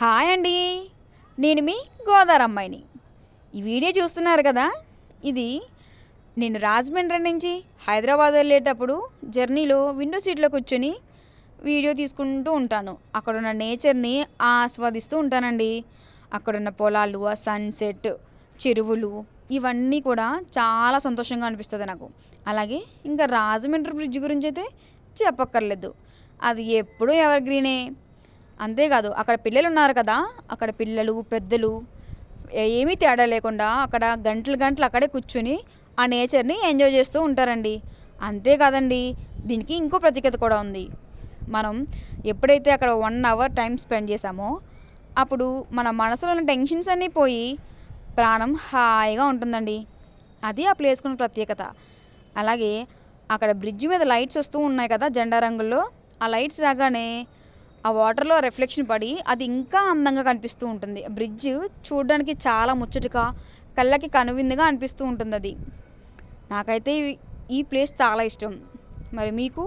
Hi అండి. నేను మీ గోదావరి అమ్మాయిని. ఈ వీడియో చూస్తున్నారు కదా, ఇది నేను రాజమండ్రి నుంచి హైదరాబాద్ వెళ్ళేటప్పుడు జర్నీలో విండో సీట్లో కూర్చొని వీడియో తీసుకుంటూ ఉంటాను. అక్కడున్న నేచర్ని ఆస్వాదిస్తూ ఉంటానండి. అక్కడున్న పొలాలు, ఆ సన్సెట్, చెరువులు, ఇవన్నీ కూడా చాలా సంతోషంగా అనిపిస్తుంది నాకు. అలాగే ఇంకా రాజమండ్రి బ్రిడ్జ్ గురించి అయితే చెప్పక్కర్లేదు. అది ఎప్పుడూ ఎవర్ గ్రీనే. అంతేకాదు అక్కడ పిల్లలు ఉన్నారు కదా, అక్కడ పిల్లలు పెద్దలు ఏమీ తేడా లేకుండా అక్కడ గంటలు గంటలు అక్కడే కూర్చుని ఆ నేచర్ని ఎంజాయ్ చేస్తూ ఉంటారండి. అంతేకాదండి, దీనికి ఇంకో ప్రత్యేకత కూడా ఉంది. మనం ఎప్పుడైతే అక్కడ 1 అవర్ టైం స్పెండ్ చేసామో అప్పుడు మన మనసులో ఉన్న టెన్షన్స్ అన్నీ పోయి ప్రాణం హాయిగా ఉంటుందండి. అది ఆ ప్లేస్కున్న ప్రత్యేకత. అలాగే అక్కడ బ్రిడ్జ్ మీద లైట్స్ వస్తూ ఉన్నాయి కదా, జెండా రంగుల్లో. ఆ లైట్స్ రాగానే ఆ వాటర్లో రిఫ్లెక్షన్ పడి అది ఇంకా అందంగా కనిపిస్తూ ఉంటుంది. బ్రిడ్జ్ చూడడానికి చాలా ముచ్చటగా, కళ్ళకి కనువిందుగా అనిపిస్తూ ఉంటుంది. అది నాకైతే ఈ ప్లేస్ చాలా ఇష్టం. మరి మీకు?